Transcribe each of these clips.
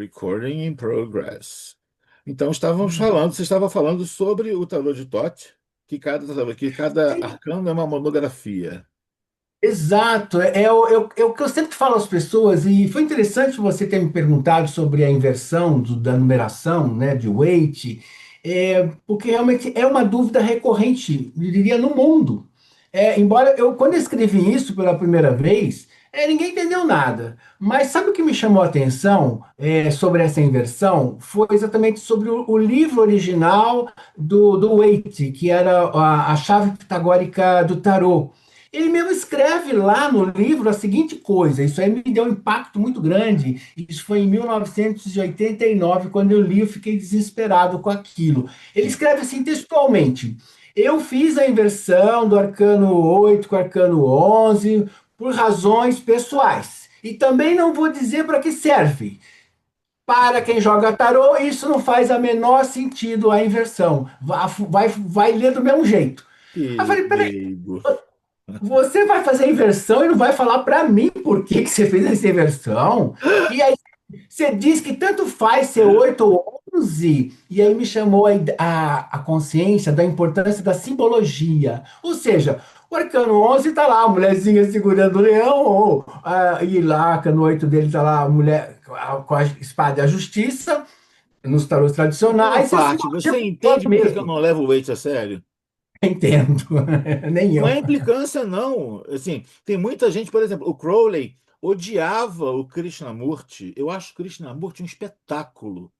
Recording in progress. Então, você estava falando sobre o tarô de Thoth, que cada Sim, arcano é uma monografia. exato. É o que eu sempre falo às pessoas, e foi interessante você ter me perguntado sobre a inversão da numeração, né, de weight, porque realmente é uma dúvida recorrente, eu diria, no mundo. Embora quando eu escrevi isso pela primeira vez, ninguém entendeu nada. Mas sabe o que me chamou a atenção sobre essa inversão? Foi exatamente sobre o livro original do Waite, que era a chave pitagórica do tarô. Ele mesmo escreve lá no livro a seguinte coisa, isso aí me deu um impacto muito grande. Isso foi em 1989, quando eu li, eu fiquei desesperado com aquilo. Ele escreve assim textualmente: Eu fiz a inversão do arcano 8 com o arcano 11 por razões pessoais. E também não vou dizer para que serve. Para quem joga tarô, isso não faz a menor sentido a inversão. Vai ler do mesmo jeito. Aí eu Que falei, peraí, leigo. você vai fazer a inversão e não vai falar para mim por que que você fez essa inversão? E aí você diz que tanto faz ser 8 ou 11, e aí me chamou a consciência da importância da simbologia. Ou seja, o arcano 11 está lá, a mulherzinha segurando o leão, e lá, o arcano 8 dele está lá, a mulher com a espada e a justiça, nos tarôs Me diz uma tradicionais, e a parte, simbologia você é a entende por que eu mesma. não levo o weight a sério? Entendo, nem Não é eu. implicância, não. Assim, tem muita gente, por exemplo, o Crowley odiava o Krishnamurti. Eu acho o Krishnamurti um espetáculo.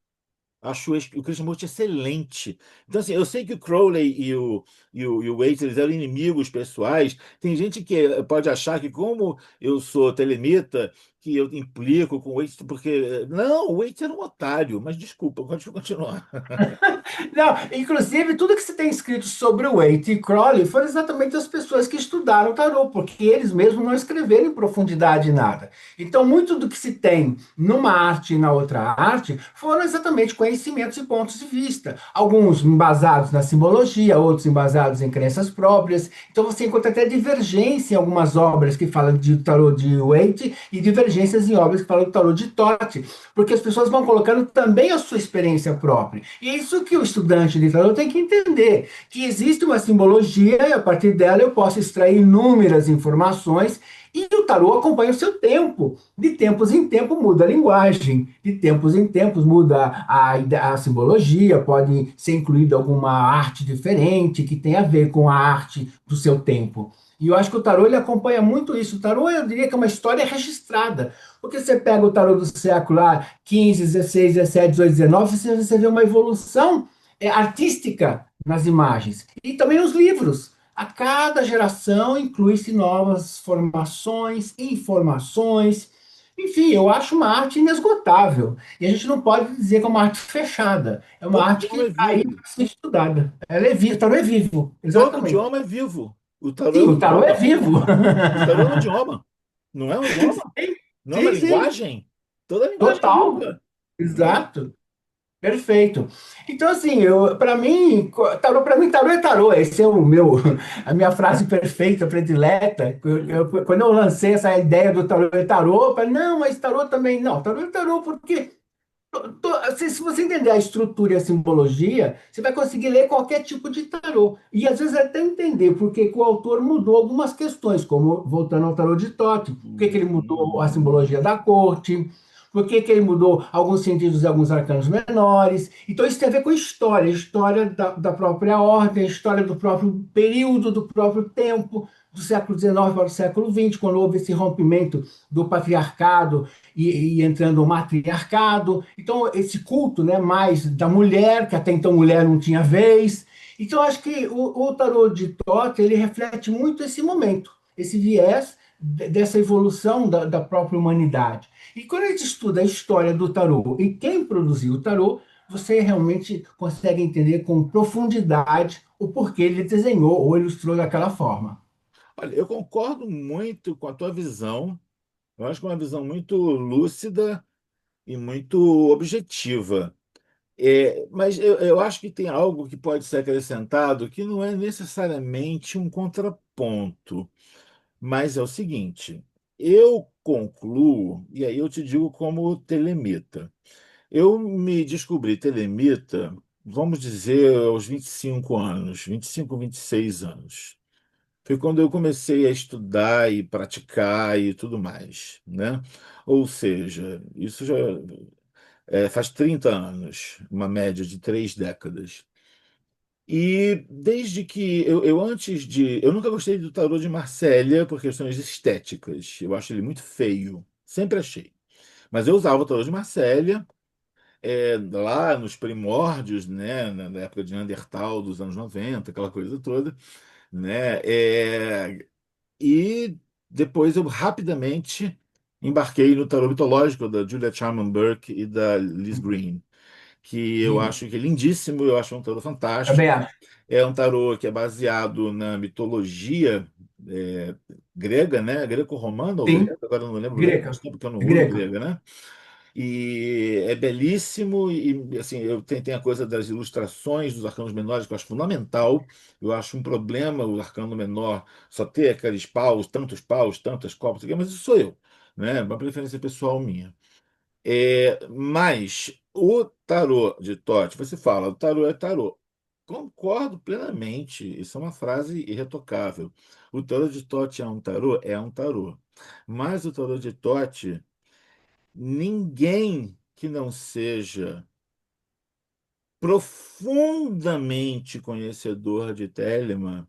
Acho o Krishnamurti excelente. Então, assim, eu sei que o Crowley e o Waite, eles eram inimigos pessoais. Tem gente que pode achar que, como eu sou telemita, que eu implico com o Waite, porque. Não, o Waite era um otário, mas desculpa, pode continuar. Não, inclusive, tudo que se tem escrito sobre o Waite e Crowley foram exatamente as pessoas que estudaram tarô, porque eles mesmos não escreveram em profundidade nada. Então, muito do que se tem numa arte e na outra arte foram exatamente conhecimentos e pontos de vista. Alguns embasados na simbologia, outros embasados em crenças próprias. Então, você encontra até divergência em algumas obras que falam de tarô de Waite e divergências em obras que falam do tarô de Tote, porque as pessoas vão colocando também a sua experiência própria. E é isso que o estudante de tarot tem que entender, que existe uma simbologia e a partir dela eu posso extrair inúmeras informações e o tarô acompanha o seu tempo. De tempos em tempos muda a linguagem, de tempos em tempos muda a simbologia, pode ser incluída alguma arte diferente que tem a ver com a arte do seu tempo. E eu acho que o tarô ele acompanha muito isso. O tarô eu diria que é uma história registrada. Porque você pega o tarô do século lá, 15, 16, 17, 18, 19, você vê uma evolução artística nas imagens. E também os livros. A cada geração inclui-se novas formações, informações. Enfim, eu acho uma arte inesgotável. E a gente não pode dizer que é uma arte fechada. É uma Todo arte idioma que é está aí vivo. para ser estudada. Ela é viva, o tarô é vivo, Todo exatamente. idioma é vivo. O tarô é Sim, um o tarô é idioma. vivo. O tarô é um idioma. Não é um idioma? Sim, Não é uma sim, sim. linguagem? Toda linguagem é Total. viva. Né? Exato. Perfeito. Então, assim, para mim, tarô, para mim, tarô é tarô. Esse é o meu, a minha frase perfeita, predileta. Quando eu lancei essa ideia do tarô é tarô, eu falei, não, mas tarô também. Não, tarô é tarô, porque se você entender a estrutura e a simbologia, você vai conseguir ler qualquer tipo de tarô. E às vezes até entender porque que o autor mudou algumas questões, como voltando ao tarô de Tote, por que que ele mudou a simbologia da corte, por que que ele mudou alguns sentidos e alguns arcanos menores. Então isso tem a ver com história, história da própria ordem, história do próprio período, do próprio tempo, do século XIX para o século XX, quando houve esse rompimento do patriarcado e entrando o matriarcado. Então, esse culto, né, mais da mulher, que até então mulher não tinha vez. Então, acho que o tarô de Tote, ele reflete muito esse momento, esse viés dessa evolução da própria humanidade. E quando a gente estuda a história do tarô e quem produziu o tarô, você realmente consegue entender com profundidade o porquê ele desenhou ou ilustrou daquela forma. Olha, eu concordo muito com a tua visão. Eu acho que é uma visão muito lúcida e muito objetiva. Mas eu acho que tem algo que pode ser acrescentado que não é necessariamente um contraponto, mas é o seguinte: eu concluo, e aí eu te digo como telemita. Eu me descobri telemita, vamos dizer, aos 25 anos, 25, 26 anos. Foi quando eu comecei a estudar e praticar e tudo mais, né? Ou seja, isso já faz 30 anos, uma média de 3 décadas. E desde que eu antes de. Eu nunca gostei do tarô de Marsella por questões estéticas. Eu acho ele muito feio. Sempre achei. Mas eu usava o tarô de Marsella lá nos primórdios, né, na época de Neandertal, dos anos 90, aquela coisa toda, né, e depois eu rapidamente embarquei no tarô mitológico da Julia Charman Burke e da Liz Green, que eu Sim, acho que é lindíssimo, eu acho um tarô também fantástico. acho. É um tarô que é baseado na mitologia é, grega, né, greco-romana ou Sim, grega, agora eu não lembro, lembro, faz greca, tempo que eu não uso greca. grega, né? E é belíssimo e assim, tem a coisa das ilustrações dos arcanos menores que eu acho fundamental. Eu acho um problema o arcano menor só ter aqueles paus, tantas copas, mas isso sou eu, né? É uma preferência pessoal minha. Mas o tarô de Tote, você fala, o tarô é tarô. Concordo plenamente, isso é uma frase irretocável. O tarô de Tote é um tarô? É um tarô. Mas o tarô de Tote ninguém que não seja profundamente conhecedor de Telemann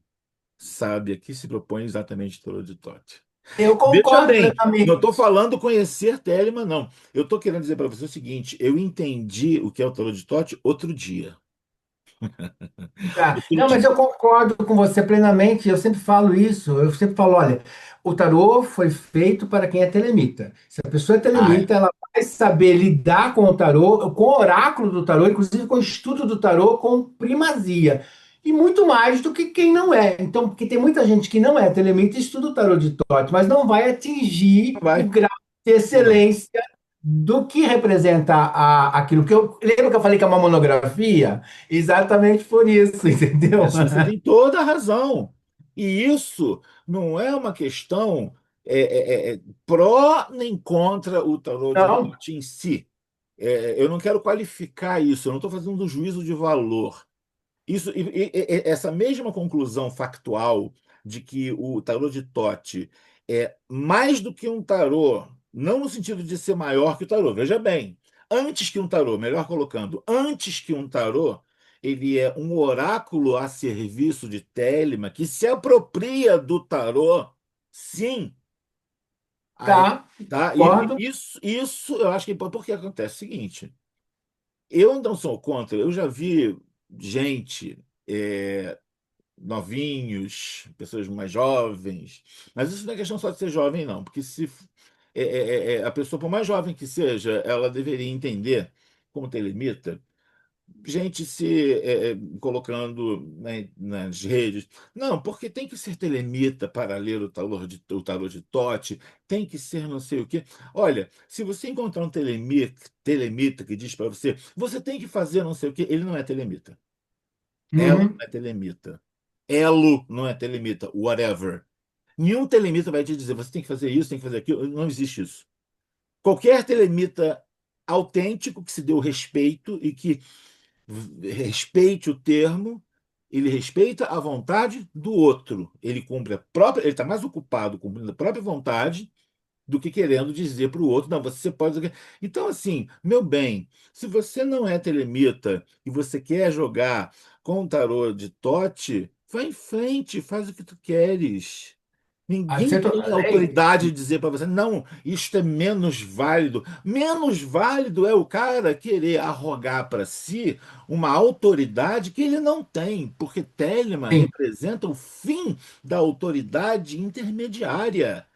sabe a que se propõe exatamente Tarot de Tote. Eu Veja concordo bem, não plenamente. estou falando conhecer Telemann, não. Eu estou querendo dizer para você o seguinte: eu entendi o que é o Tarot de Tote outro dia. Tá. Outro Não, mas dia. eu concordo com você plenamente. Eu sempre falo isso. Eu sempre falo, olha, o tarô foi feito para quem é telemita. Se a pessoa é Ah, telemita, ela vai saber lidar com o tarô, com o oráculo do tarô, inclusive com o estudo do tarô, com primazia. E muito mais do que quem não é. Então, porque tem muita gente que não é telemita e estuda o tarô de Tote, mas não vai atingir o vai. grau de Não, não. excelência do que representa aquilo que eu lembro que eu falei que é uma monografia. Exatamente por isso, entendeu? Você tem toda a razão. E isso não é uma questão pró nem contra o tarô de Não, Tote em si. Eu não quero qualificar isso, eu não estou fazendo um juízo de valor. Isso, essa mesma conclusão factual de que o tarô de Tote é mais do que um tarô, não no sentido de ser maior que o tarô, veja bem, antes que um tarô, melhor colocando, antes que um tarô, ele é um oráculo a serviço de Telema que se apropria do tarô, sim. Aí, tá, tá? concordo. Isso eu acho que porque acontece o seguinte. Eu não sou contra, eu já vi gente, novinhos, pessoas mais jovens, mas isso não é questão só de ser jovem, não, porque se a pessoa, por mais jovem que seja, ela deveria entender, como telemita, gente se colocando nas redes. Não, porque tem que ser telemita para ler o tarô de Tote, tem que ser não sei o quê. Olha, se você encontrar um telemita que diz para você, você tem que fazer não sei o quê, ele não é telemita. Ela não Uhum. é telemita. Elo não é telemita. Whatever. Nenhum telemita vai te dizer, você tem que fazer isso, tem que fazer aquilo. Não existe isso. Qualquer telemita autêntico que se dê o respeito e que respeite o termo, ele respeita a vontade do outro. Ele cumpre a própria, ele está mais ocupado cumprindo a própria vontade do que querendo dizer para o outro, não, você pode. Então, assim, meu bem, se você não é telemita e você quer jogar com o tarô de Tote, vai em frente, faz o que tu queres. Ninguém tem autoridade de dizer para você, não, isto é menos válido. Menos válido é o cara querer arrogar para si uma autoridade que ele não tem, porque Telemann Sim, representa o fim da autoridade intermediária.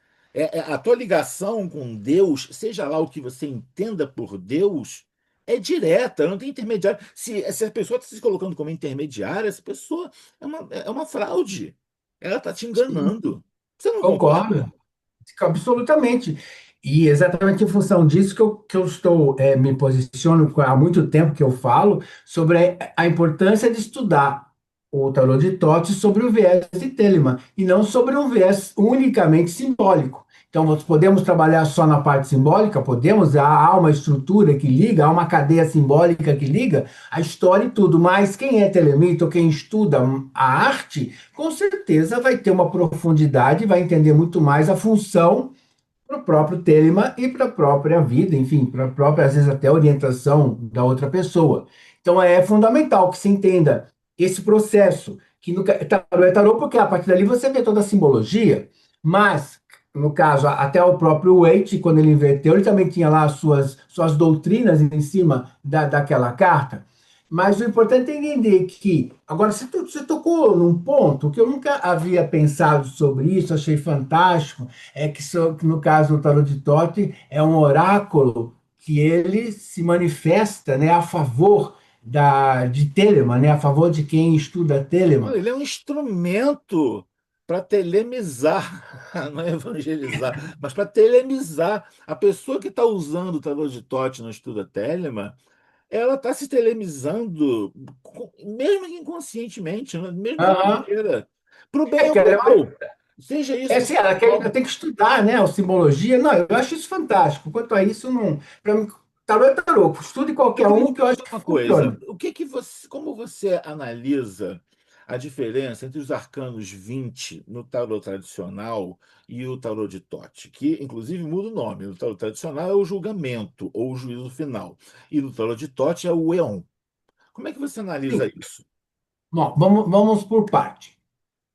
A tua ligação com Deus, seja lá o que você entenda por Deus, é direta, não tem intermediário. Se a pessoa está se colocando como intermediária, essa pessoa é uma fraude. Ela está te sim, enganando. Você não concordo. concorda? Absolutamente. E exatamente em função disso que eu estou, me posiciono há muito tempo que eu falo sobre a importância de estudar o tarô de Thoth sobre o viés de Telemann, e não sobre um viés unicamente simbólico. Então, nós podemos trabalhar só na parte simbólica? Podemos, há uma estrutura que liga, há uma cadeia simbólica que liga a história e tudo, mas quem é telemita ou quem estuda a arte, com certeza vai ter uma profundidade, vai entender muito mais a função para o próprio Telema e para a própria vida, enfim, para a própria, às vezes, até orientação da outra pessoa. Então, é fundamental que se entenda esse processo, que no tarô é tarô, porque a partir dali você vê toda a simbologia, mas, no caso, até o próprio Waite, quando ele inverteu, ele também tinha lá as suas doutrinas em cima daquela carta. Mas o importante é entender que, agora, você tocou num ponto que eu nunca havia pensado sobre isso, achei fantástico, que no caso do tarot de Tote é um oráculo que ele se manifesta, né, a favor de Telemann, né, a favor de quem estuda Telemann. Olha, ele é um instrumento para telemizar, não é evangelizar, mas para telemizar. A pessoa que está usando o tarô de Tote no estudo Telemann, ela está se telemizando, mesmo que inconscientemente, né? Mesmo que não Aham. queira, para o bem É ou que para o ela mal. Seja é isso assim, ela quer, espiritual. tem que estudar, né, a simbologia. Não, eu acho isso fantástico. Quanto a isso, não, para mim, tarô é tarô. Estude Eu qualquer queria um te que eu acho perguntar que uma coisa. funciona. O que que você, como você analisa a diferença entre os arcanos 20 no tarô tradicional e o tarô de Tote, que inclusive muda o nome. No tarô tradicional é o julgamento ou o juízo final, e no tarô de Tote é o Eon. Como é que você analisa Sim. isso? Bom, vamos por parte.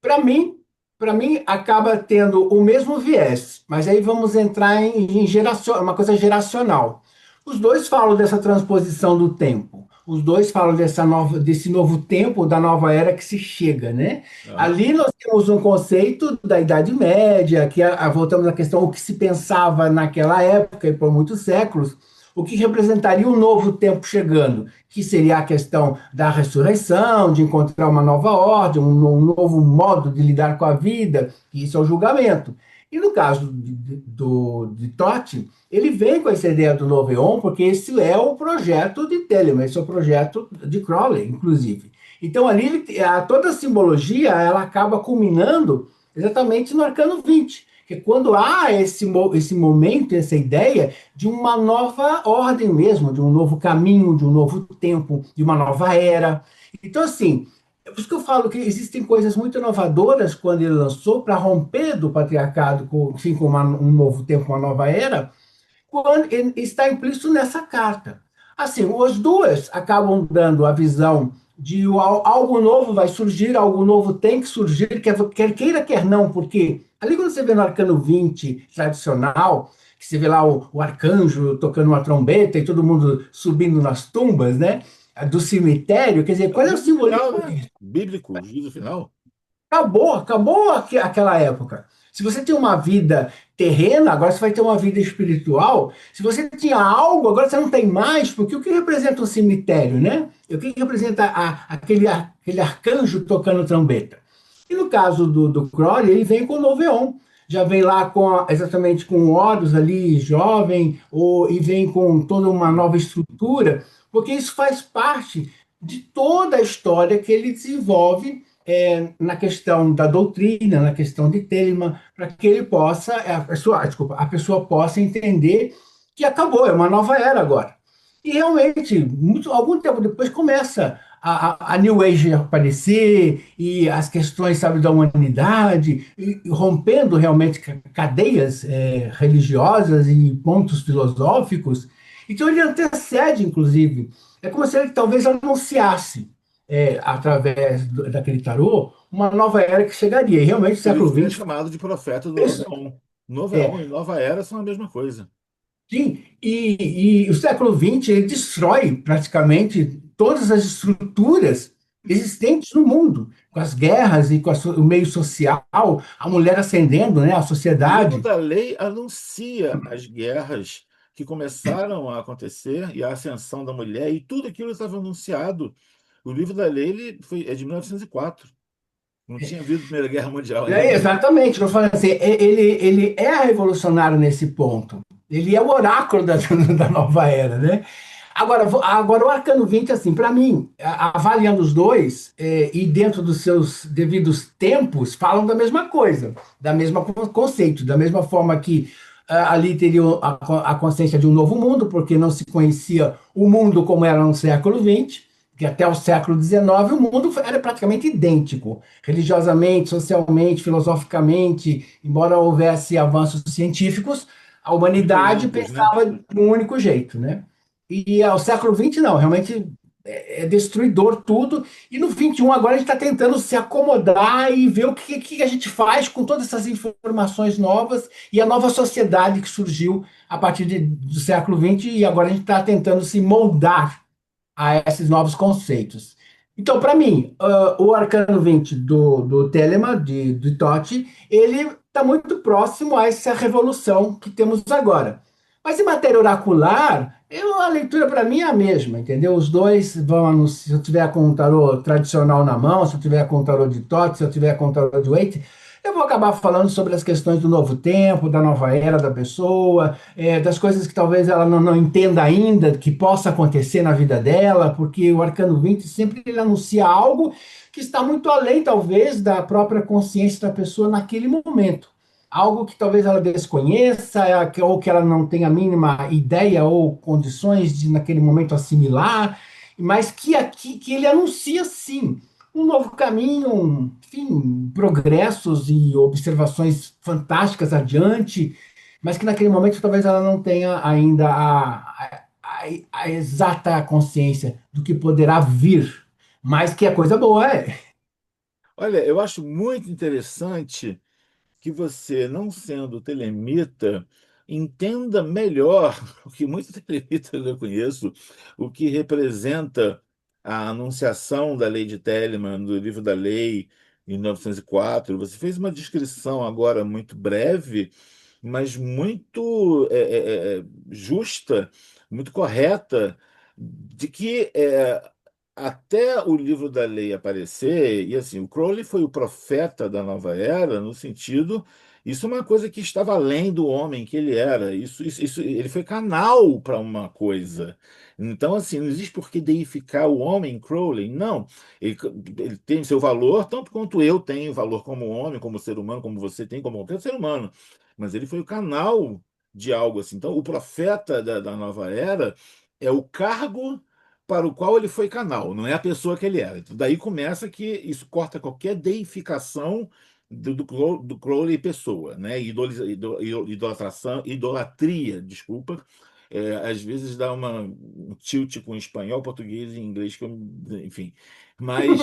Para mim, para mim acaba tendo o mesmo viés, mas aí vamos entrar em geração, uma coisa geracional. Os dois falam dessa transposição do tempo. Os dois falam desse novo tempo, da nova era que se chega, né? Ah, Ali nós temos um conceito da Idade Média, que voltamos à questão o que se pensava naquela época e por muitos séculos, o que representaria um novo tempo chegando, que seria a questão da ressurreição, de encontrar uma nova ordem, um novo modo de lidar com a vida, e isso é o julgamento. E no caso de Totti, ele vem com essa ideia do novo Eon, porque esse é o projeto de Telemann, esse é o projeto de Crowley, inclusive. Então, ali, toda a simbologia, ela acaba culminando exatamente no arcano 20, que é quando há esse momento, essa ideia de uma nova ordem mesmo, de um novo caminho, de um novo tempo, de uma nova era. Então, assim, é por isso que eu falo que existem coisas muito inovadoras quando ele lançou para romper do patriarcado, enfim, com um novo tempo, uma nova era, quando está implícito nessa carta. Assim, as duas acabam dando a visão de algo novo vai surgir, algo novo tem que surgir, quer queira, quer não, porque ali quando você vê no Arcano 20 tradicional, que você vê lá o arcanjo tocando uma trombeta e todo mundo subindo nas tumbas, né? Do cemitério, quer dizer, é o qual é o juízo final, simbolismo né? disso? Bíblico, o juízo final. Acabou aquela época. Se você tem uma vida terrena, agora você vai ter uma vida espiritual. Se você tinha algo, agora você não tem mais, porque o que representa um cemitério, né? O que representa aquele arcanjo tocando trombeta? E no caso do Crowley, ele vem com o novo Eon. Já vem lá exatamente com o Horus ali, jovem, e vem com toda uma nova estrutura, porque isso faz parte de toda a história que ele desenvolve na questão da doutrina, na questão de Telemann, para que ele possa, desculpa, a pessoa possa entender que acabou, é uma nova era agora. E realmente, algum tempo depois começa a New Age a aparecer e as questões, sabe, da humanidade, e rompendo realmente cadeias religiosas e pontos filosóficos. Então ele antecede, inclusive, é como se ele talvez anunciasse através daquele tarô, uma nova era que chegaria. E realmente o Por século isso que ele é XX foi chamado de profeta do Novo isso. Eon. Novo É, Eon e Nova Era são a mesma coisa. sim, e o século XX ele destrói praticamente todas as estruturas existentes no mundo, com as guerras e com o meio social, a mulher ascendendo, né, a O livro sociedade. da lei anuncia as guerras que começaram a acontecer e a ascensão da mulher, e tudo aquilo estava anunciado. O livro da lei é de 1904. Não tinha havido Primeira Guerra Mundial ainda. Exatamente, eu falo assim, ele é revolucionário nesse ponto. Ele é o oráculo da, da nova era, né? Agora, agora o Arcano 20, assim, para mim, avaliando os dois, e dentro dos seus devidos tempos, falam da mesma coisa, da mesma conceito, da mesma forma que ali teria a consciência de um novo mundo, porque não se conhecia o mundo como era no século XX, que até o século XIX o mundo era praticamente idêntico, religiosamente, socialmente, filosoficamente, embora houvesse avanços científicos, a Muito humanidade lentos, né? pensava de um único jeito, né? E ao século XX, não, realmente é destruidor tudo. E no XXI, agora a gente está tentando se acomodar e ver o que a gente faz com todas essas informações novas e a nova sociedade que surgiu a partir do século XX. E agora a gente está tentando se moldar a esses novos conceitos. Então, para mim, o Arcano 20 do Telemann, de Totti, ele está muito próximo a essa revolução que temos agora. Mas em matéria oracular, a leitura para mim é a mesma, entendeu? Os dois vão, se eu tiver com um tarô tradicional na mão, se eu tiver com um tarô de Totti, se eu tiver com um tarô de Waite, eu vou acabar falando sobre as questões do novo tempo, da nova era da pessoa, das coisas que talvez ela não entenda ainda, que possa acontecer na vida dela, porque o Arcano 20 sempre ele anuncia algo que está muito além, talvez, da própria consciência da pessoa naquele momento. Algo que talvez ela desconheça, ou que ela não tenha a mínima ideia ou condições de, naquele momento, assimilar, mas que aqui que ele anuncia sim um novo caminho, enfim, progressos e observações fantásticas adiante, mas que naquele momento talvez ela não tenha ainda a exata consciência do que poderá vir, mas que a coisa boa é. Olha, eu acho muito interessante que você, não sendo telemita, entenda melhor o que muitos telemitas eu conheço, o que representa a anunciação da lei de Telemann, do livro da lei, em 1904. Você fez uma descrição agora muito breve, mas muito justa, muito correta, de que até o livro da lei aparecer, e assim, o Crowley foi o profeta da nova era, no sentido, isso é uma coisa que estava além do homem que ele era, ele foi canal para uma coisa. Então, assim, não existe por que deificar o homem Crowley, não. Ele, ele tem seu valor, tanto quanto eu tenho valor como homem, como ser humano, como você tem, como qualquer ser humano. Mas ele foi o canal de algo assim. Então, o profeta da nova era é o cargo para o qual ele foi canal, não é a pessoa que ele era. Então, daí começa que isso corta qualquer deificação do Crowley pessoa, né? Idolatração, idolatria, desculpa. Às vezes dá um tilt com espanhol, português e inglês, enfim. Mas,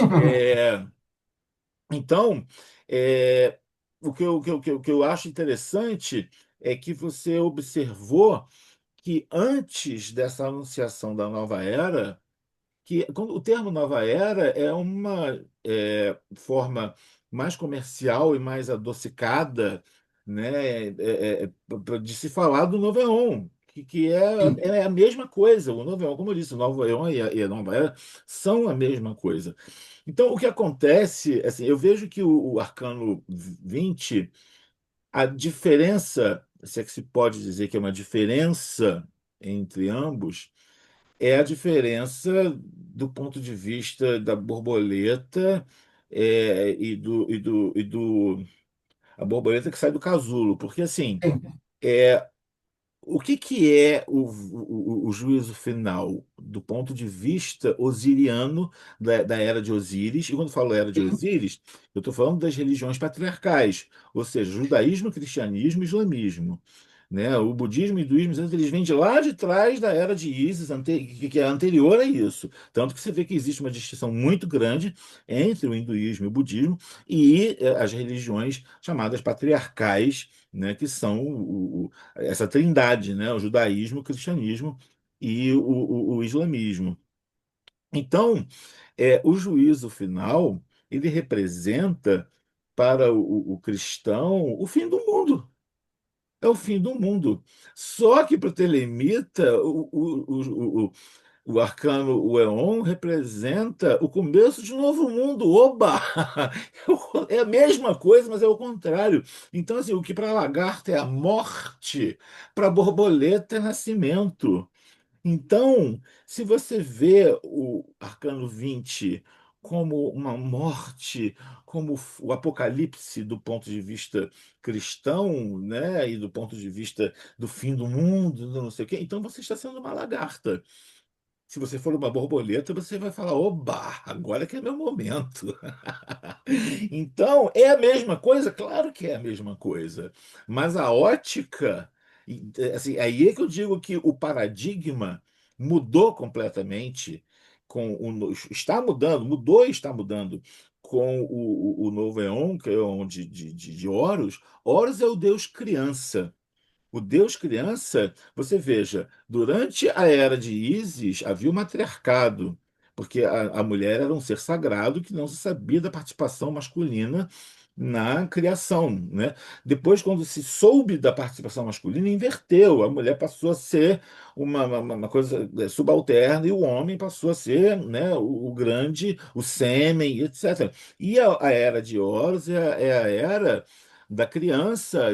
então, é, o que eu acho interessante é que você observou que antes dessa anunciação da nova era, o termo nova era é uma forma mais comercial e mais adocicada, né, de se falar do novo Éon, que Sim, é a mesma coisa. O novo Éon, como eu disse, o novo Éon e a nova era são a mesma coisa. Então, o que acontece, assim, eu vejo que o Arcano 20, a diferença, se é que se pode dizer que é uma diferença entre ambos, é a diferença do ponto de vista da borboleta e do a borboleta que sai do casulo, porque assim sim, o que que é o juízo final do ponto de vista osiriano da era de Osíris? E quando falo era de sim. Osíris, eu estou falando das religiões patriarcais, ou seja, judaísmo, cristianismo e islamismo. Né? O budismo e o hinduísmo, eles vêm de lá de trás da era de Ísis, que é anterior a isso. Tanto que você vê que existe uma distinção muito grande entre o hinduísmo e o budismo e as religiões chamadas patriarcais, né? Que são essa trindade, né? O judaísmo, o cristianismo e o islamismo. Então, o juízo final, ele representa para o cristão o fim do mundo. É o fim do mundo. Só que para o telemita, o arcano, o Éon, representa o começo de um novo mundo. Oba! É a mesma coisa, mas é o contrário. Então, assim, o que para a lagarta é a morte, para a borboleta é nascimento. Então, se você vê o Arcano 20 como uma morte, como o apocalipse do ponto de vista cristão, né, e do ponto de vista do fim do mundo, do não sei o quê, então você está sendo uma lagarta. Se você for uma borboleta, você vai falar: Oba, agora que é meu momento. Então, é a mesma coisa? Claro que é a mesma coisa. Mas a ótica, assim, aí é que eu digo que o paradigma mudou completamente está mudando, mudou e está mudando com o novo Éon, que é o Éon de Horus. Horus é o deus criança. O Deus criança, você veja, durante a era de Ísis havia o matriarcado, porque a mulher era um ser sagrado que não se sabia da participação masculina na criação, né? Depois, quando se soube da participação masculina, inverteu. A mulher passou a ser uma coisa subalterna e o homem passou a ser, né, o grande, o sêmen, etc. E a era de Horus é a era da criança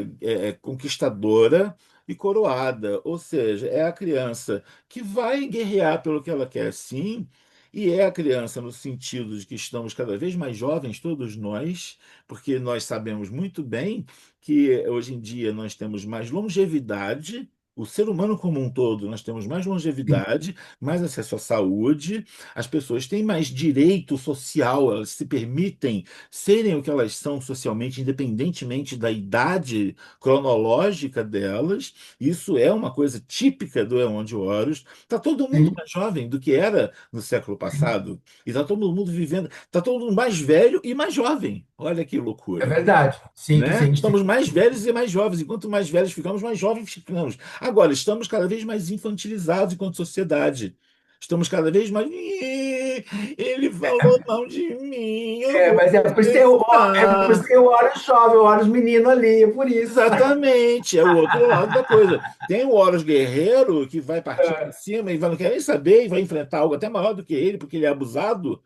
conquistadora e coroada, ou seja, é a criança que vai guerrear pelo que ela quer, sim, e é a criança no sentido de que estamos cada vez mais jovens, todos nós, porque nós sabemos muito bem que hoje em dia nós temos mais longevidade. O ser humano como um todo, nós temos mais longevidade, mais acesso à saúde, as pessoas têm mais direito social, elas se permitem serem o que elas são socialmente, independentemente da idade cronológica delas. Isso é uma coisa típica do Eon de Horus. Está todo mundo Sim, mais jovem do que era no século sim. passado. E está todo mundo vivendo, está todo mundo mais velho e mais jovem. Olha que É loucura. verdade. Sim, Né? sim, sim. Estamos mais velhos e mais jovens, e quanto mais velhos ficamos, mais jovens ficamos. Agora, estamos cada vez mais infantilizados enquanto sociedade. Estamos cada vez mais. "Ih, ele falou mal de mim, eu É, vou mas é por isso que processar." tem o Horus chove, o Horus menino ali, é por isso. Exatamente, é o outro lado da coisa. Tem o Horus Guerreiro que vai partir para cima e vai, não quer nem saber e vai enfrentar algo até maior do que ele, porque ele é abusado.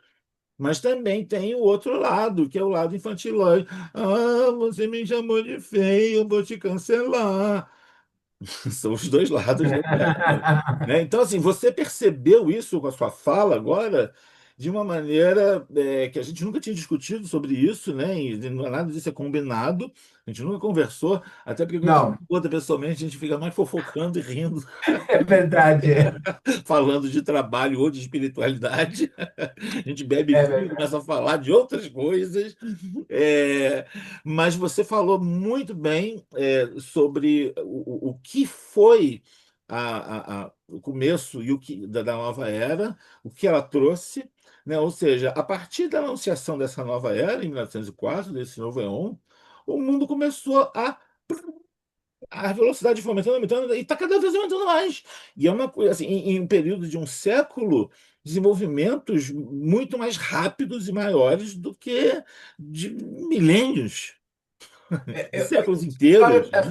Mas também tem o outro lado, que é o lado infantilóide. Ah, você me chamou de feio, eu vou te cancelar. São os dois lados da moeda, né? Então, assim, você percebeu isso com a sua fala agora de uma maneira que a gente nunca tinha discutido sobre isso, né? E nada disso é combinado, a gente nunca conversou, até porque quando a gente Não, encontra pessoalmente, a gente fica mais fofocando e rindo, é verdade. falando de trabalho ou de espiritualidade. A gente bebe É vinho, verdade. começa a falar de outras coisas. É, mas você falou muito bem sobre o que foi o começo e da nova era, o que ela trouxe, né? Ou seja, a partir da anunciação dessa nova era, em 1904, desse novo Éon, o mundo começou a velocidade foi aumentando, aumentando, e está cada vez aumentando mais. E é uma coisa, assim, em um período de um século, desenvolvimentos muito mais rápidos e maiores do que de milênios, de séculos Olha, inteiros, né?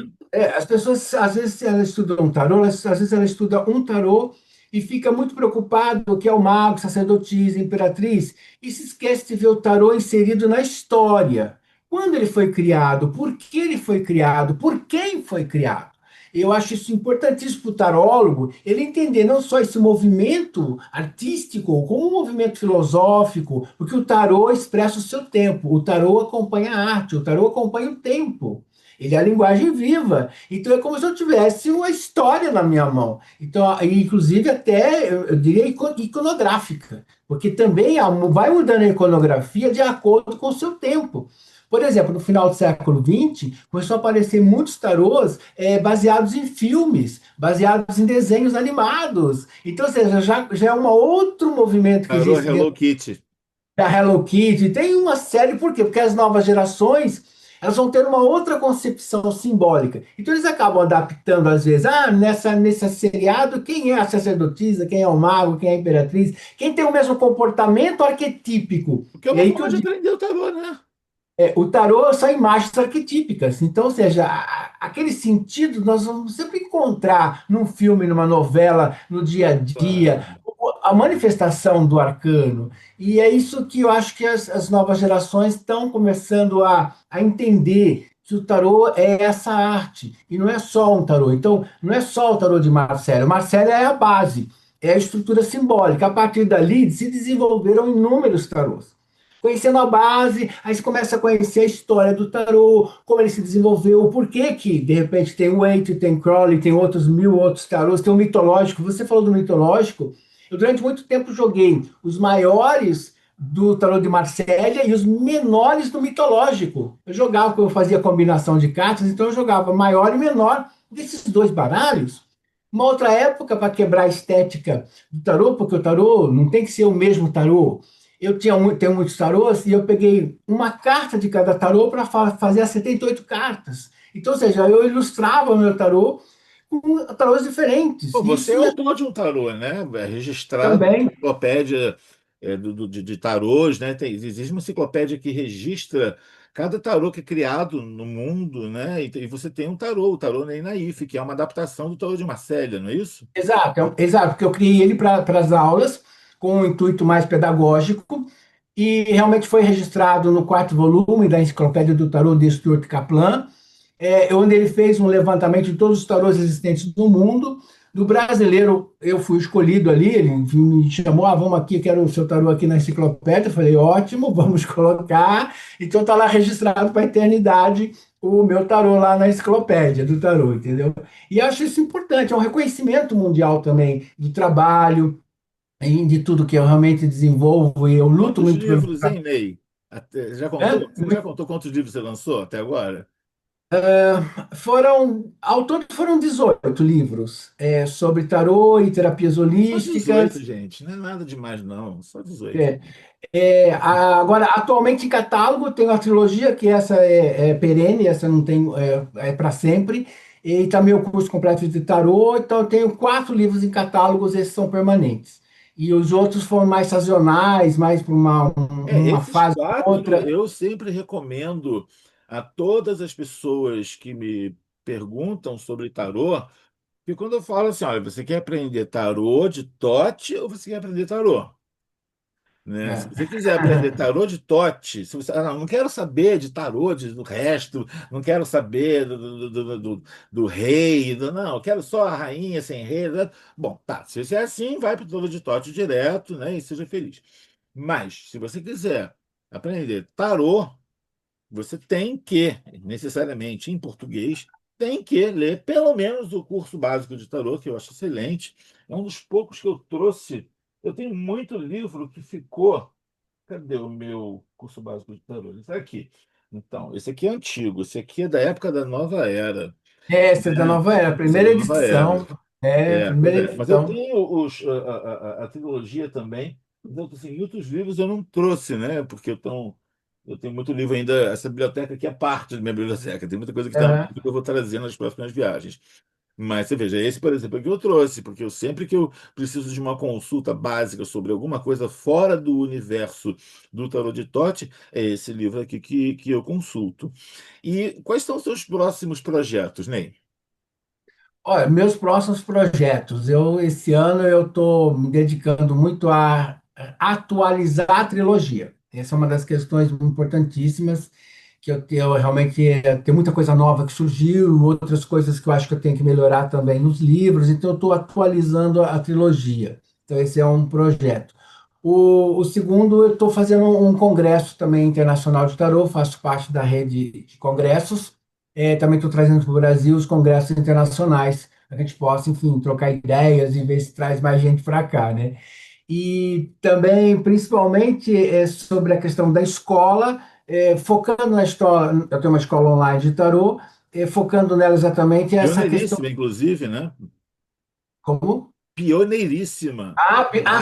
as pessoas, às vezes, elas estudam um tarô, às vezes ela estuda um tarô e fica muito preocupado que é o mago, sacerdotisa, imperatriz, e se esquece de ver o tarô inserido na história. Quando ele foi criado, por que ele foi criado, por quem foi criado. Eu acho isso importantíssimo para o tarólogo, ele entender não só esse movimento artístico, como um movimento filosófico, porque o tarô expressa o seu tempo, o tarô acompanha a arte, o tarô acompanha o tempo. Ele é a linguagem viva. Então é como se eu tivesse uma história na minha mão. Então, inclusive até, eu diria, iconográfica. Porque também vai mudando a iconografia de acordo com o seu tempo. Por exemplo, no final do século XX, começou a aparecer muitos tarôs baseados em filmes, baseados em desenhos animados. Então, ou seja, já é um outro movimento que Tarô existe Hello dentro Kitty. da Hello Kitty, tem uma série, por quê? Porque as novas gerações, elas vão ter uma outra concepção simbólica. Então eles acabam adaptando às vezes, nesse seriado, quem é a sacerdotisa, quem é o mago, quem é a imperatriz, quem tem o mesmo comportamento arquetípico. Porque é E uma aí que eu forma de aprender o tarô, né? o tarô são imagens arquetípicas. Então, ou seja, aquele sentido nós vamos sempre encontrar num filme, numa novela, no dia a dia, Claro. a manifestação do arcano. E é isso que eu acho que as novas gerações estão começando a entender. Que o tarô é essa arte, e não é só um tarô. Então, não é só o tarô de Marcelo. Marcelo é a base. é a estrutura simbólica. A partir dali se desenvolveram inúmeros tarôs. Conhecendo a base, aí você começa a conhecer a história do tarô, como ele se desenvolveu, o porquê que, de repente, tem o Waite, tem Crowley, tem outros mil outros tarôs, tem o mitológico. Você falou do mitológico. Eu, durante muito tempo, joguei os maiores do tarô de Marsella e os menores do mitológico. Eu jogava, porque eu fazia combinação de cartas, então eu jogava maior e menor desses dois baralhos. Uma outra época, para quebrar a estética do tarô, porque o tarô não tem que ser o mesmo tarô. Tenho muitos tarôs e eu peguei uma carta de cada tarô para fazer as 78 cartas. Então, ou seja, eu ilustrava o meu tarô com tarôs diferentes. Pô, você é Isso autor de um tarô, né? É registrado na também. enciclopédia de tarôs, né? Existe uma enciclopédia que registra cada tarô que é criado no mundo, né? E você tem um tarô, o tarô Ney Naif, que é uma adaptação do tarô de Marselha, não é isso? Exato, exato, porque eu criei ele para as aulas com um intuito mais pedagógico e realmente foi registrado no quarto volume da Enciclopédia do Tarô de Stuart Kaplan, onde ele fez um levantamento de todos os tarôs existentes no mundo. Do brasileiro, eu fui escolhido ali, ele enfim, me chamou, vamos aqui, quero o seu tarô aqui na enciclopédia. Eu falei, ótimo, vamos colocar. Então está lá registrado para a eternidade o meu tarô lá na enciclopédia do tarô, entendeu? E acho isso importante, é um reconhecimento mundial também do trabalho e de tudo que eu realmente desenvolvo e eu luto Quantos muito pelo. livros, hein, Ney? Já contou? Né? Você já contou quantos livros você lançou até agora? Ao todo foram 18 livros sobre tarô e terapias Só 18, holísticas. gente. Não é nada demais, não. Só 18. É, Agora, atualmente em catálogo tem uma trilogia que essa é perene, essa não tem, para sempre. E também o curso completo de tarô. Então, eu tenho 4 livros em catálogos, esses são permanentes. E os outros foram mais sazonais, mais para uma Esses fase ou quatro outra. eu sempre recomendo a todas as pessoas que me perguntam sobre tarô, porque quando eu falo assim, olha, você quer aprender tarô de Tote ou você quer aprender tarô? Né? Se É. você quiser aprender tarô de Tote, se você, não quero saber de tarô do resto, não quero saber do rei, não, eu quero só a rainha sem rei. Né? Bom, tá, se você é assim, vai para o tarô de Tote direto, né, e seja feliz. Mas, se você quiser aprender tarô, você tem que, necessariamente em português, tem que ler pelo menos o curso básico de tarô, que eu acho excelente. É um dos poucos que eu trouxe. Eu tenho muito livro que ficou. Cadê o meu curso básico de tarô? Ele está aqui. Então, esse aqui é antigo, esse aqui é da época da Nova Era, Essa é da né? nova era, Esse é da primeira Nova Era. edição. É, Pois primeira é. Mas eu edição. tenho a trilogia também. Então, assim, outros livros eu não trouxe, né? Porque eu tenho muito livro ainda. Essa biblioteca aqui é parte da minha biblioteca. Tem muita coisa que está no Aham. livro que eu vou trazer nas próximas viagens. Mas você veja, esse, por exemplo, é que eu trouxe, porque eu sempre que eu preciso de uma consulta básica sobre alguma coisa fora do universo do tarot de Tote, é esse livro aqui que eu consulto. E quais são os seus próximos projetos, Ney? Olha, meus próximos projetos. Esse ano eu estou me dedicando muito a atualizar a trilogia. Essa é uma das questões importantíssimas que eu realmente tem muita coisa nova que surgiu, outras coisas que eu acho que eu tenho que melhorar também nos livros. Então eu estou atualizando a trilogia. Então esse é um projeto. O segundo, eu estou fazendo um congresso também internacional de tarô, faço parte da rede de congressos. Também estou trazendo para o Brasil os congressos internacionais, para que a gente possa, enfim, trocar ideias e ver se traz mais gente para cá, né? E também, principalmente, sobre a questão da escola, focando na escola, eu tenho uma escola online de tarô, focando nela exatamente essa questão. Pioneiríssima, inclusive, né? Como? Pioneiríssima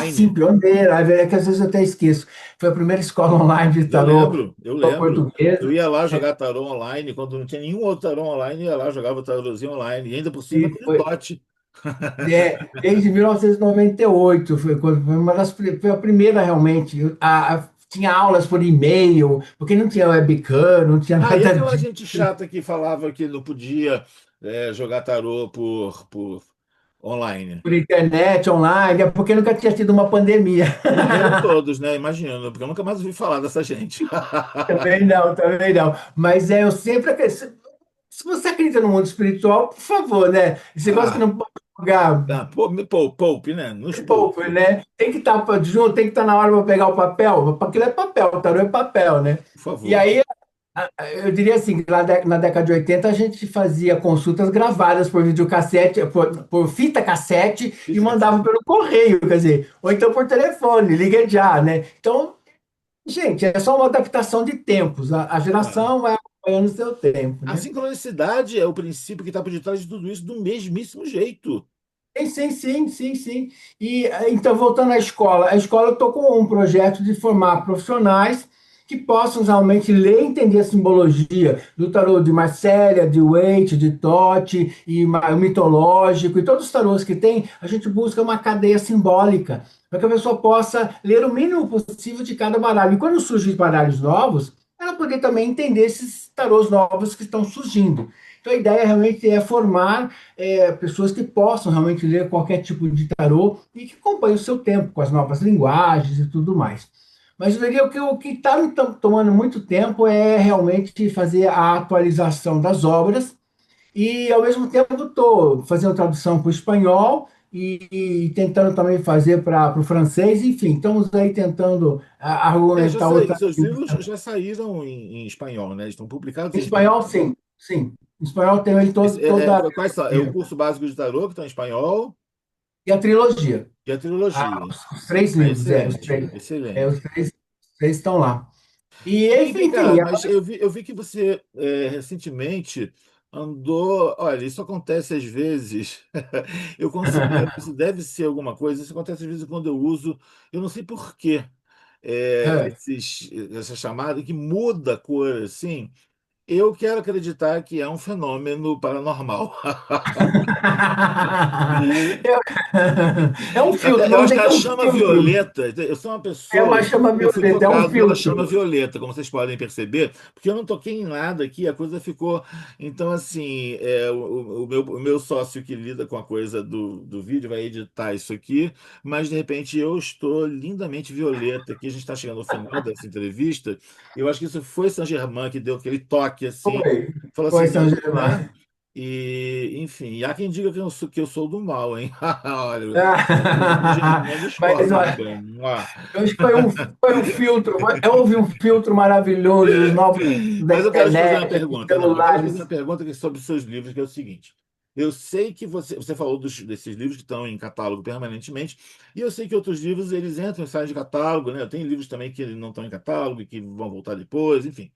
Sim, online. pioneira. É que às vezes eu até esqueço. Foi a primeira escola online de Eu tarô lembro, eu lembro. Eu portuguesa. ia lá jogar tarô online, quando não tinha nenhum outro tarô online, eu ia lá jogava tarôzinho online, e ainda por cima E com foi, Tote. desde 1998, foi foi a primeira realmente. Tinha aulas por e-mail, porque não tinha webcam, não tinha Ah, e nada aquela disso, gente chata que falava que não podia jogar tarô por online. por internet, online, é porque nunca tinha tido uma pandemia. Morreram todos, né? Imagino, porque eu nunca mais ouvi falar dessa gente. Também não, também não. Mas eu sempre acredito. Se você acredita no mundo espiritual, por favor, né? Esse negócio que Ah, não. jogar Poupe, né? Nos pouco, poupe, né? Tem que estar junto, tem que estar na hora para pegar o papel, porque aquilo é papel, o tarô é papel, né? por E favor. aí, eu diria assim, que na década de 80 a gente fazia consultas gravadas por videocassete, por fita cassete e Fica mandava assim. pelo correio, quer dizer, ou então por telefone, liga já, né? Então, gente, é só uma adaptação de tempos. A Claro. geração vai acompanhando o seu tempo, A né? sincronicidade é o princípio que está por detrás de tudo isso do mesmíssimo jeito. Sim, sim, sim, sim, sim. E então, voltando à escola, a escola eu estou com um projeto de formar profissionais que possam realmente ler e entender a simbologia do tarô de Marcélia, de Waite, de Tote, e o mitológico, e todos os tarôs que tem, a gente busca uma cadeia simbólica, para que a pessoa possa ler o mínimo possível de cada baralho. E quando surgem baralhos novos, ela poder também entender esses tarôs novos que estão surgindo. Então, a ideia realmente é formar pessoas que possam realmente ler qualquer tipo de tarô e que acompanhem o seu tempo com as novas linguagens e tudo mais. Mas eu diria que o que está me tomando muito tempo é realmente fazer a atualização das obras e, ao mesmo tempo, estou fazendo tradução para o espanhol e tentando também fazer para o francês. Enfim, estamos aí tentando Já argumentar saiu, outra seus língua. livros já saíram em espanhol, né? Estão publicados Em em espanhol. espanhol, sim, sim. Em espanhol tem ele toda a Quais são? É o trilogia. curso básico de tarô, que está em espanhol, E a trilogia. e a trilogia. Os três Ah, livros, excelente, os excelente. três estão lá. E, Vem enfim, cá, mas eu vi que você recentemente andou. Olha, isso acontece às vezes. Eu considero que isso deve ser alguma coisa. Isso acontece às vezes quando eu uso. Eu não sei por quê. é. Essa chamada que muda a cor assim. Eu quero acreditar que é um fenômeno paranormal. Eu- é um filtro, Eu vamos acho que dizer a que é um chama filtro. violeta, eu sou uma É uma pessoa, chama eu fui violeta, é um tocado pela chama filtro. violeta, como vocês podem perceber, porque eu não toquei em nada aqui, a coisa ficou. Então, assim, o meu sócio que lida com a coisa do vídeo vai editar isso aqui, mas de repente eu estou lindamente violeta aqui. A gente está chegando ao final dessa entrevista. Eu acho que isso foi Saint-Germain que deu aquele toque assim, Foi, falou assim, foi São não, né? Germán. E, enfim, há quem diga que eu sou do mal, hein? Olha, o Germán Mas discorda olha, também. Mua. eu acho que foi um filtro, houve um filtro maravilhoso dos novos da Mas eu quero te fazer uma internet, dos pergunta. Não, eu quero te fazer uma celulares. pergunta sobre os seus livros, que é o seguinte. Eu sei que você falou desses livros que estão em catálogo permanentemente, e eu sei que outros livros eles entram e saem de catálogo, né? Tem livros também que não estão em catálogo e que vão voltar depois, enfim.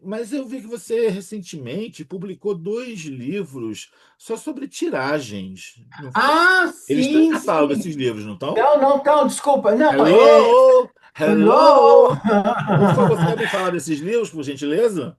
Mas eu vi que você recentemente publicou 2 livros só sobre tiragens, não foi? Ah, Eles estão em sim, catálogo, sim. esses livros, não estão? Não, não, não, desculpa. Não, Hello! hello! Hello! Por favor, você quer me falar desses livros, por gentileza?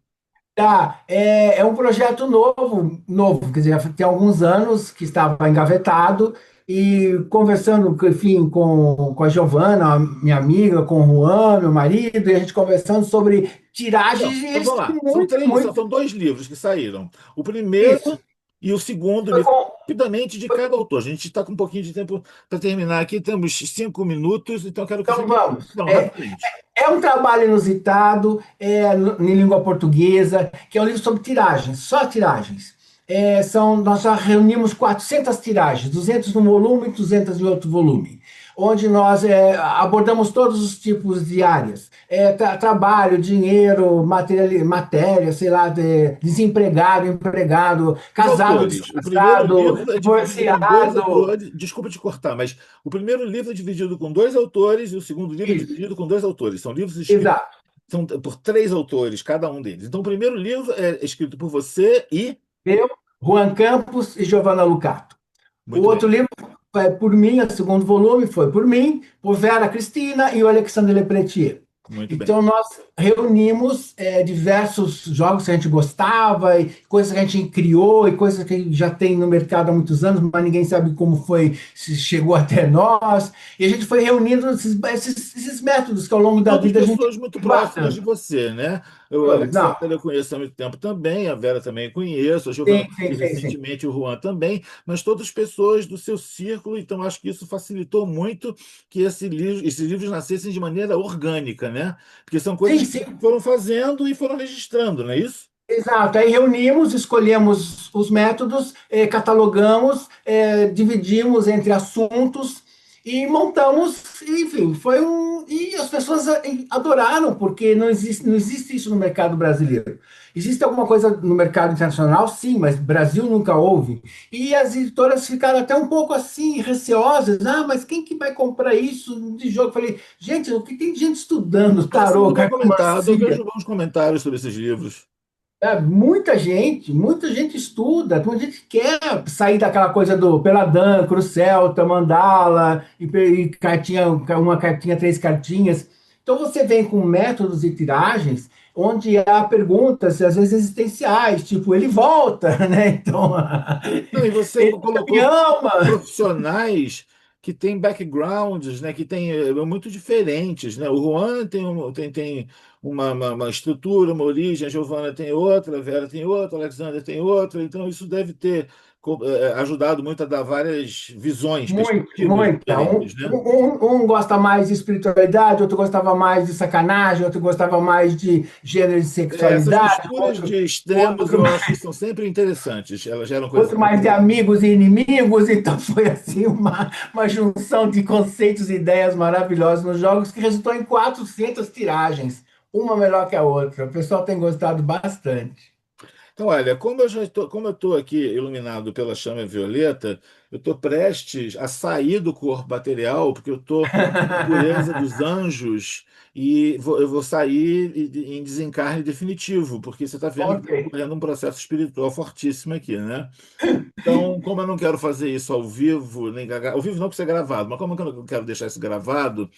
Tá, é um projeto novo, novo, quer dizer, tem alguns anos que estava engavetado e conversando, enfim, com a Giovana, minha amiga, com o Juan, meu marido, e a gente conversando sobre Então, tiragens e então eles vamos têm lá. São muito, três, são muito. são 2 livros que saíram. O Isso. primeiro e o segundo, Foi me fala com, rapidamente de cada autor. A gente está com um pouquinho de tempo para terminar aqui, temos 5 minutos, então eu quero que você então me vamos. não, rapidamente. É um trabalho inusitado, em língua portuguesa, que é um livro sobre tiragens, só tiragens. Nós já reunimos 400 tiragens, 200 num volume e 200 em outro volume, onde nós abordamos todos os tipos de áreas. Trabalho, dinheiro, matéria, sei lá, desempregado, empregado, Os casado, autores. O primeiro descasado, livro é dividido com dois divorciado. autores. Desculpa te cortar, mas o primeiro livro é dividido com 2 autores e o segundo livro é Isso, dividido com 2 autores. São livros escritos exato. são por 3 autores, cada um deles. Então, o primeiro livro é escrito por você e. Eu, Juan Campos e Giovanna Lucato. O Muito outro bem, livro foi por mim, o segundo volume foi por mim, por Vera Cristina e o Alexandre Lepretier. muito bem. Então, nós reunimos diversos jogos que a gente gostava, e coisas que a gente criou, e coisas que já tem no mercado há muitos anos, mas ninguém sabe como foi, se chegou até nós. E a gente foi reunindo esses métodos que ao longo da Todas vida a gente pessoas muito próximas de matando. você, né? O Foi. Não, Alexandre eu conheço há muito tempo também, a Vera também conheço, a Giovana sim, sim, conheci sim, sim. recentemente, o Juan também, mas todas pessoas do seu círculo, então acho que isso facilitou muito que esses livros nascessem de maneira orgânica, né? Porque são coisas Sim, que sim. foram fazendo e foram registrando, não é isso? Exato, aí reunimos, escolhemos os métodos, catalogamos, dividimos entre assuntos e montamos, enfim, foi um. E as pessoas adoraram, porque não existe isso no mercado brasileiro. Existe alguma coisa no mercado internacional, sim, mas Brasil nunca houve. E as editoras ficaram até um pouco assim, receosas. Ah, mas quem que vai comprar isso de jogo? Eu falei, gente, o que tem gente estudando Está tarô, sendo bem comentado, eu cartomancia? vejo bons comentários sobre esses livros. Muita gente estuda, muita gente quer sair daquela coisa do Peladan, Cruz Celta, Mandala, e cartinha, uma cartinha, três cartinhas. Então você vem com métodos e tiragens onde há perguntas, às vezes existenciais, tipo, ele volta, né? Então, Não, e você ele me colocou ama. profissionais que têm backgrounds, né, que têm muito diferentes, né? O Juan tem uma estrutura, uma origem, a Giovana tem outra, a Vera tem outra, a Alexandra tem outra, então isso deve ter ajudado muito a dar várias visões, Muito, perspectivas muita. diferentes, né? Um gosta mais de espiritualidade, outro gostava mais de sacanagem, outro gostava mais de gênero e Essas sexualidade, misturas de extremos outro, eu acho que são sempre interessantes, elas geram coisas outro mais de interessantes. amigos e inimigos. Então foi assim uma junção de conceitos e ideias maravilhosas nos jogos que resultou em 400 tiragens, uma melhor que a outra. O pessoal tem gostado bastante. Então, olha, como eu estou aqui iluminado pela chama violeta, eu estou prestes a sair do corpo material, porque eu estou na pureza dos anjos e eu vou sair em desencarne definitivo, porque você está vendo que Ok. está ocorrendo um processo espiritual fortíssimo aqui, né? Então, como eu não quero fazer isso ao vivo, nem ao vivo não precisa ser gravado, mas como eu não quero deixar isso gravado,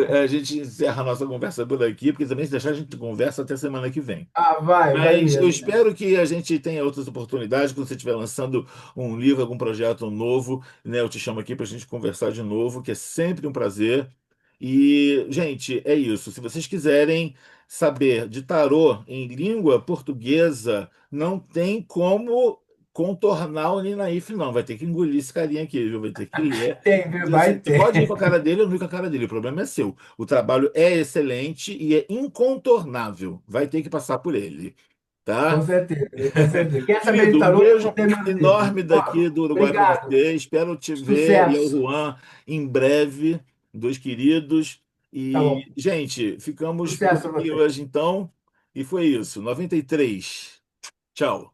a gente encerra a nossa conversa por aqui, porque também se deixar a gente conversa até semana que vem. Ah, vai Mas eu mesmo. espero que a gente tenha outras oportunidades quando você estiver lançando um livro, algum projeto novo, né? Eu te chamo aqui para a gente conversar de novo, que é sempre um prazer. E, gente, é isso. Se vocês quiserem saber de tarô em língua portuguesa, não tem como contornar o Ninaif, não. Vai ter que engolir esse carinha aqui, viu? Vai ter que ler. Vai Você pode ir com ter. a cara dele ou não ir com a cara dele, o problema é seu. O trabalho é excelente e é incontornável. Vai ter que passar por ele. Com Tá? certeza, com certeza. Quer saber de Querido, um tarô? beijo Tem meu livro. enorme Ó, daqui do Uruguai para obrigado. você. Espero te ver e ao Sucesso. Juan em breve, dois queridos. Tá bom. E, gente, ficamos por Sucesso a aqui você. hoje então. E foi isso. 93. Tchau.